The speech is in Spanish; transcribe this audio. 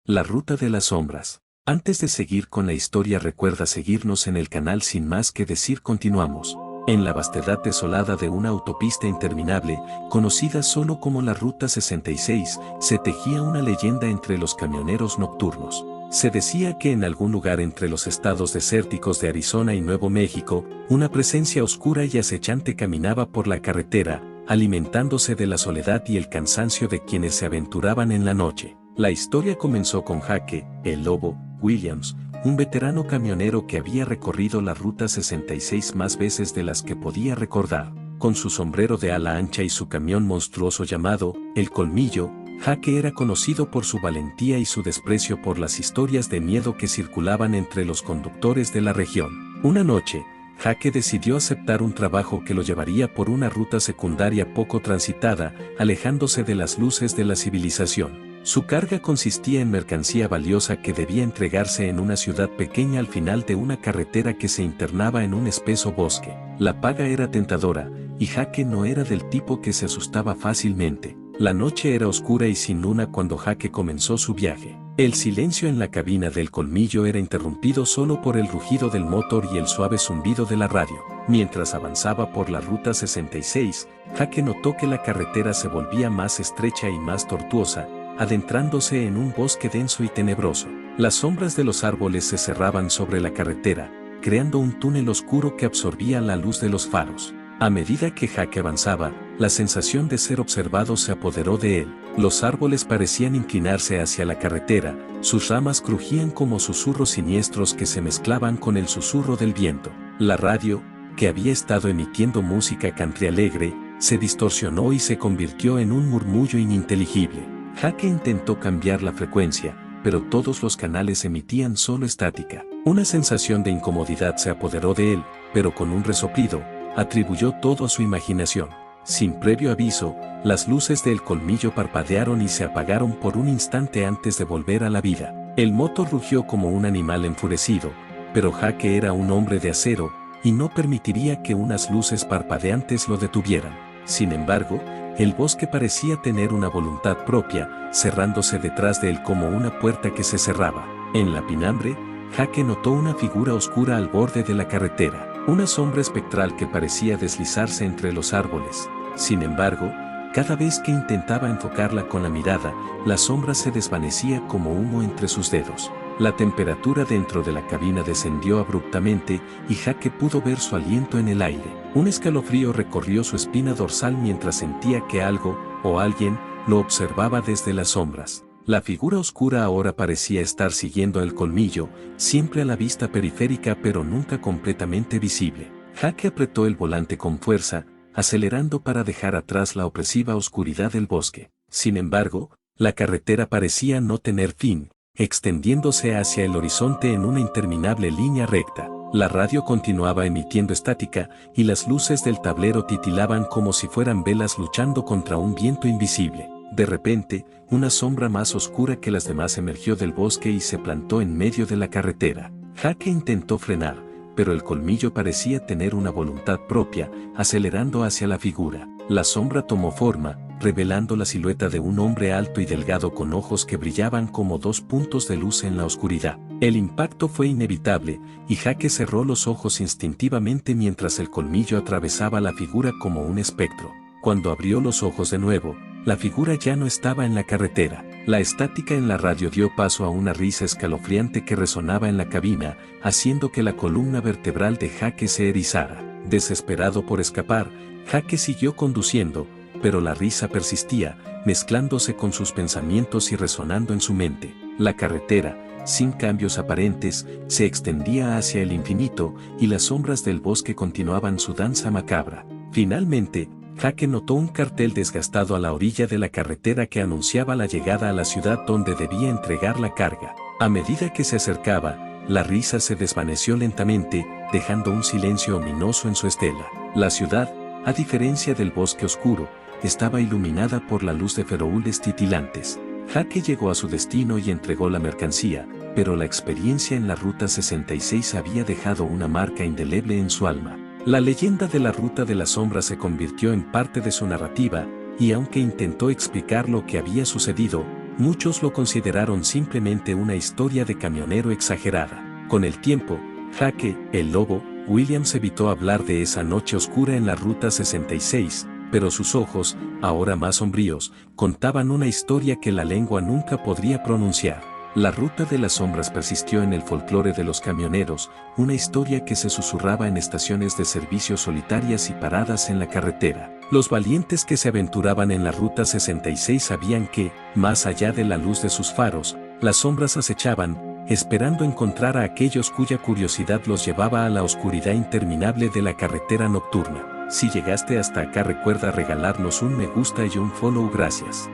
La ruta de las sombras. Antes de seguir con la historia, recuerda seguirnos en el canal. Sin más que decir, continuamos. En la vastedad desolada de una autopista interminable, conocida solo como la Ruta 66, se tejía una leyenda entre los camioneros nocturnos. Se decía que en algún lugar entre los estados desérticos de Arizona y Nuevo México, una presencia oscura y acechante caminaba por la carretera, alimentándose de la soledad y el cansancio de quienes se aventuraban en la noche. La historia comenzó con Jake, el Lobo, Williams, un veterano camionero que había recorrido la Ruta 66 más veces de las que podía recordar. Con su sombrero de ala ancha y su camión monstruoso llamado El Colmillo, Jake era conocido por su valentía y su desprecio por las historias de miedo que circulaban entre los conductores de la región. Una noche, Jake decidió aceptar un trabajo que lo llevaría por una ruta secundaria poco transitada, alejándose de las luces de la civilización. Su carga consistía en mercancía valiosa que debía entregarse en una ciudad pequeña al final de una carretera que se internaba en un espeso bosque. La paga era tentadora, y Jake no era del tipo que se asustaba fácilmente. La noche era oscura y sin luna cuando Jake comenzó su viaje. El silencio en la cabina del Colmillo era interrumpido solo por el rugido del motor y el suave zumbido de la radio. Mientras avanzaba por la Ruta 66, Jake notó que la carretera se volvía más estrecha y más tortuosa, adentrándose en un bosque denso y tenebroso. Las sombras de los árboles se cerraban sobre la carretera, creando un túnel oscuro que absorbía la luz de los faros. A medida que Jake avanzaba, la sensación de ser observado se apoderó de él. Los árboles parecían inclinarse hacia la carretera, sus ramas crujían como susurros siniestros que se mezclaban con el susurro del viento. La radio, que había estado emitiendo música country alegre, se distorsionó y se convirtió en un murmullo ininteligible. Jake intentó cambiar la frecuencia, pero todos los canales emitían solo estática. Una sensación de incomodidad se apoderó de él, pero con un resoplido, atribuyó todo a su imaginación. Sin previo aviso, las luces del Colmillo parpadearon y se apagaron por un instante antes de volver a la vida. El motor rugió como un animal enfurecido, pero Jake era un hombre de acero, y no permitiría que unas luces parpadeantes lo detuvieran. Sin embargo, el bosque parecía tener una voluntad propia, cerrándose detrás de él como una puerta que se cerraba. En la pinambre, Jake notó una figura oscura al borde de la carretera, una sombra espectral que parecía deslizarse entre los árboles. Sin embargo, cada vez que intentaba enfocarla con la mirada, la sombra se desvanecía como humo entre sus dedos. La temperatura dentro de la cabina descendió abruptamente y Jake pudo ver su aliento en el aire. Un escalofrío recorrió su espina dorsal mientras sentía que algo, o alguien, lo observaba desde las sombras. La figura oscura ahora parecía estar siguiendo el Colmillo, siempre a la vista periférica pero nunca completamente visible. Jake apretó el volante con fuerza, acelerando para dejar atrás la opresiva oscuridad del bosque. Sin embargo, la carretera parecía no tener fin, extendiéndose hacia el horizonte en una interminable línea recta. La radio continuaba emitiendo estática, y las luces del tablero titilaban como si fueran velas luchando contra un viento invisible. De repente, una sombra más oscura que las demás emergió del bosque y se plantó en medio de la carretera. Jake intentó frenar, pero el Colmillo parecía tener una voluntad propia, acelerando hacia la figura. La sombra tomó forma, revelando la silueta de un hombre alto y delgado con ojos que brillaban como dos puntos de luz en la oscuridad. El impacto fue inevitable, y Jake cerró los ojos instintivamente mientras el Colmillo atravesaba la figura como un espectro. Cuando abrió los ojos de nuevo, la figura ya no estaba en la carretera. La estática en la radio dio paso a una risa escalofriante que resonaba en la cabina, haciendo que la columna vertebral de Jake se erizara. Desesperado por escapar, Jake siguió conduciendo, pero la risa persistía, mezclándose con sus pensamientos y resonando en su mente. La carretera, sin cambios aparentes, se extendía hacia el infinito, y las sombras del bosque continuaban su danza macabra. Finalmente, Jake notó un cartel desgastado a la orilla de la carretera que anunciaba la llegada a la ciudad donde debía entregar la carga. A medida que se acercaba, la risa se desvaneció lentamente, dejando un silencio ominoso en su estela. La ciudad, a diferencia del bosque oscuro, estaba iluminada por la luz de faroles titilantes. Jake llegó a su destino y entregó la mercancía, pero la experiencia en la Ruta 66 había dejado una marca indeleble en su alma. La leyenda de la Ruta de las Sombras se convirtió en parte de su narrativa, y aunque intentó explicar lo que había sucedido, muchos lo consideraron simplemente una historia de camionero exagerada. Con el tiempo, Jake, el lobo, Williams evitó hablar de esa noche oscura en la Ruta 66, pero sus ojos, ahora más sombríos, contaban una historia que la lengua nunca podría pronunciar. La Ruta de las Sombras persistió en el folclore de los camioneros, una historia que se susurraba en estaciones de servicio solitarias y paradas en la carretera. Los valientes que se aventuraban en la Ruta 66 sabían que, más allá de la luz de sus faros, las sombras acechaban, esperando encontrar a aquellos cuya curiosidad los llevaba a la oscuridad interminable de la carretera nocturna. Si llegaste hasta acá, recuerda regalarnos un me gusta y un follow. Gracias.